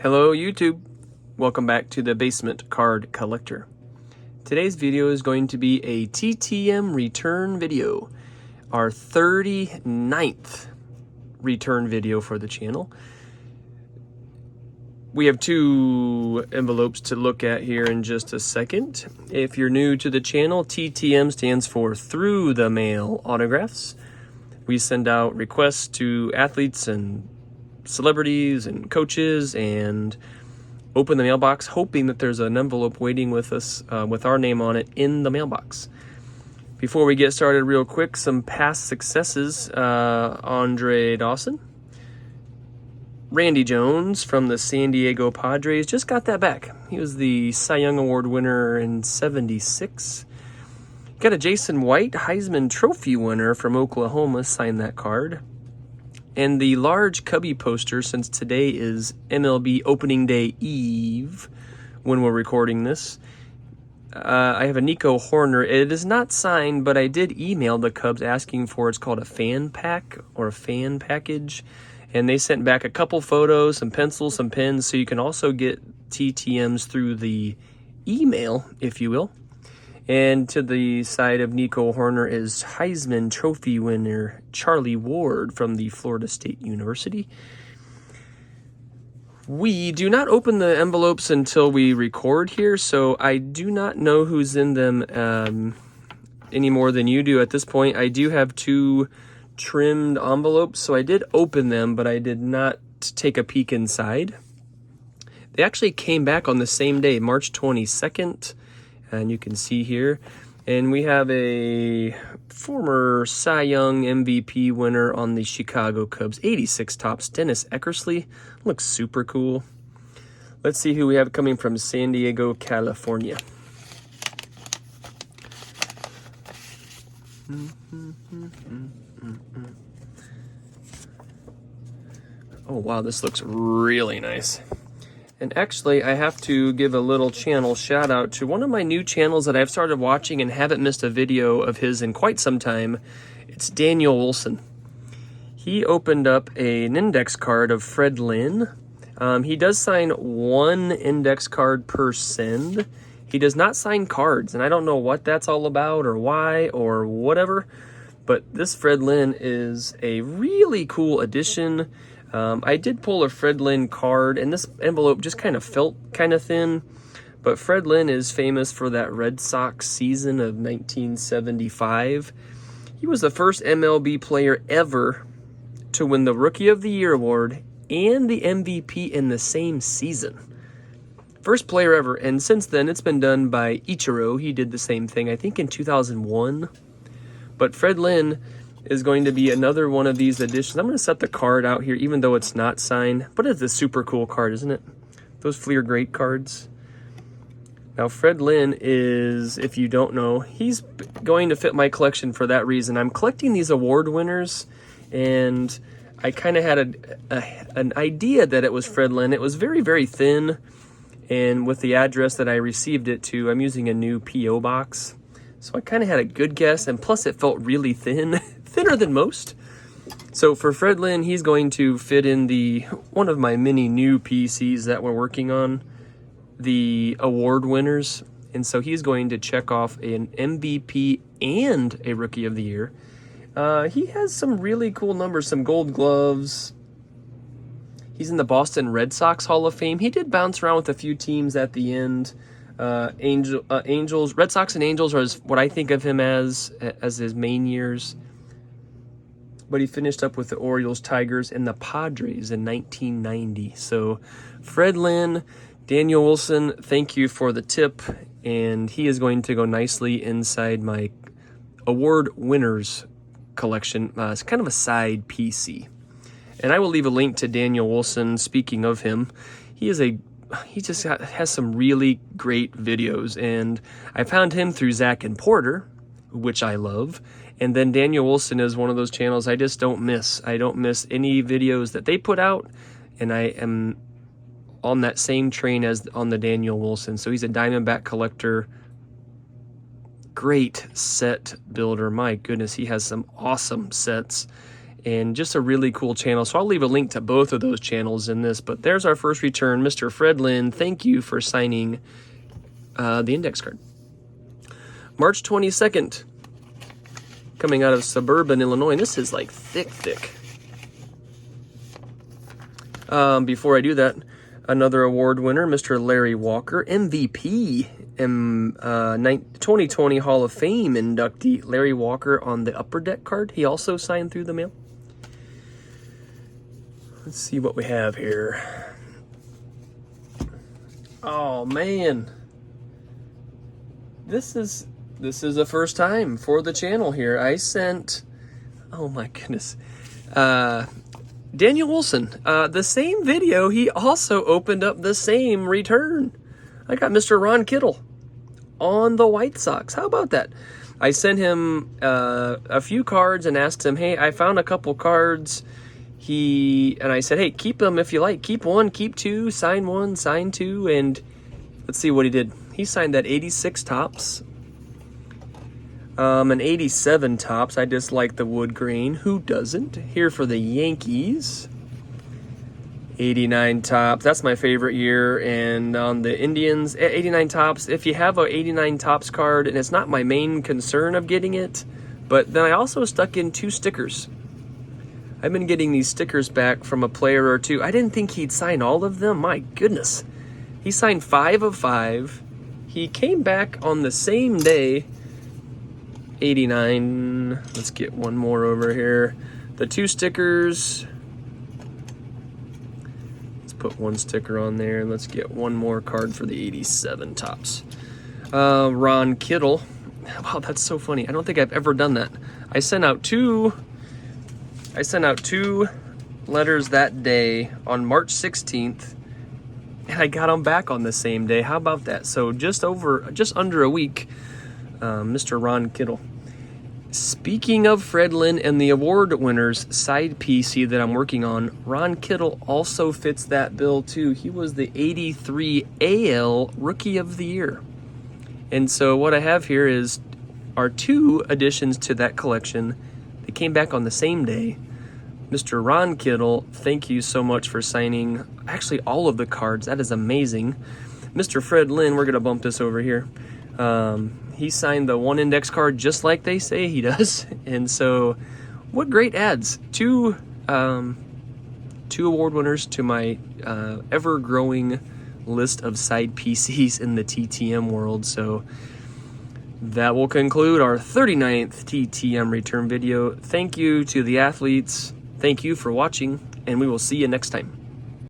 Hello YouTube, welcome back to the Basement Card Collector. Today's video is going to be a TTM return video, our 39th return video for the channel. We have two envelopes to look at here in just a second. If you're new to the channel, TTM stands for Through the Mail Autographs. We send out requests to athletes and celebrities and coaches and open the mailbox hoping that there's an envelope waiting with us with our name on it in the mailbox. Before we get started, real quick, some past successes. Andre Dawson, Randy Jones from the San Diego Padres, just got that back. He was the Cy Young Award winner in '76. Got a Jason White Heisman Trophy winner from Oklahoma, signed that card. And the large Cubby poster, since today is MLB Opening Day Eve when we're recording this, I have a Nico Hoerner. It is not signed, but I did email the Cubs asking for, it's called a fan pack or a fan package. And they sent back a couple photos, some pencils, some pens, so you can also get TTMs through the email, if you will. And to the side of Nico Hoerner is Heisman Trophy winner Charlie Ward from the Florida State University. We do not open the envelopes until we record here, so I do not know who's in them any more than you do at this point. I do have two trimmed envelopes, so I did open them, but I did not take a peek inside. They actually came back on the same day, March 22nd. And you can see here, and we have a former Cy Young MVP winner on the Chicago Cubs, 86 tops, Dennis Eckersley. Looks super cool. Let's see who we have coming from San Diego, California. Oh wow, this looks really nice. And actually, I have to give a little channel shout out to one of my new channels that I've started watching and haven't missed a video of his in quite some time. It's Daniel Wilson. He opened up an index card of Fred Lynn. He does sign one index card per send. He does not sign cards, and I don't know what that's all about or why or whatever. But this Fred Lynn is a really cool addition. I did pull a Fred Lynn card, and this envelope just kind of felt kind of thin, but Fred Lynn is famous for that Red Sox season of 1975. He was the first MLB player ever to win the Rookie of the Year award and the MVP in the same season. First player ever, and since then it's been done by Ichiro. He did the same thing, I think in 2001. But Fred Lynn is going to be another one of these editions. I'm going to set the card out here, even though it's not signed. But it's a super cool card, isn't it? Those Fleer Great cards. Now, Fred Lynn is, if you don't know, he's going to fit my collection for that reason. I'm collecting these award winners, and I kind of had an idea that it was Fred Lynn. It was very, very thin, and with the address that I received it to, I'm using a new P.O. box. So I kind of had a good guess, and plus it felt really thin. Thinner than most. So for Fred Lynn, he's going to fit in the one of my many new PCs that we're working on, the award winners. And so he's going to check off an MVP and a Rookie of the Year. He has some really cool numbers, some gold gloves. He's in the Boston Red Sox Hall of Fame. He did bounce around with a few teams at the end. Angels, Red Sox and Angels are what I think of him as his main years. But he finished up with the Orioles, Tigers, and the Padres in 1990. So Fred Lynn, Daniel Wilson, thank you for the tip. And he is going to go nicely inside my award winners collection. It's kind of a side PC. And I will leave a link to Daniel Wilson. Speaking of him, he just has some really great videos. And I found him through Zach and Porter, which I love. And then Daniel Wilson is one of those channels I just don't miss. I don't miss any videos that they put out, and I am on that same train as on the Daniel Wilson. So he's a Diamondback collector. Great set builder. My goodness, he has some awesome sets. and just a really cool channel. So I'll leave a link to both of those channels in this. But there's our first return. Mr. Fred Lynn, thank you for signing the index card. March 22nd, coming out of Suburban, Illinois. And this is like thick. Before I do that, another award winner, Mr. Larry Walker, MVP, 2020 Hall of Fame inductee, Larry Walker on the Upper Deck card. He also signed through the mail. Let's see what we have here. Oh man, this is the first time for the channel here. I sent, oh my goodness, Daniel Wilson, the same video, he also opened up the same return. I got Mr. Ron Kittle on the White Sox. How about that? I sent him a few cards and asked him, hey, I found a couple cards. And I said, hey, keep them if you like. Keep one, keep two, sign one, sign two. And let's see what he did. He signed that 86 Topps. An 87 Topps. I just like the wood grain. Who doesn't? Here for the Yankees. 89 Topps. That's my favorite year. And on the Indians, 89 Topps. If you have a 89 Topps card, and it's not my main concern of getting it, but then I also stuck in 2 stickers. I've been getting these stickers back from a player or two. I didn't think he'd sign all of them. My goodness. He signed 5 of 5. He came back on the same day. 89. Let's get one more over here. The 2 stickers. Let's put 1 sticker on there. Let's get one more card for the 87 Topps. Ron Kittle. Wow, that's so funny. I don't think I've ever done that. I sent out two letters that day on March 16th, and I got them back on the same day. How about that? So just under a week, Mr. Ron Kittle. Speaking of Fred Lynn and the award winners side PC that I'm working on, Ron Kittle also fits that bill too. He was the 83 AL Rookie of the Year. And so what I have here are 2 additions to that collection. They came back on the same day. Mr. Ron Kittle, thank you so much for signing actually all of the cards. That is amazing. Mr. Fred Lynn, we're going to bump this over here. He signed the 1 index card just like they say he does. And so what great ads. 2 award winners to my ever-growing list of side PCs in the TTM world. So that will conclude our 39th TTM return video. Thank you to the athletes. Thank you for watching, and we will see you next time.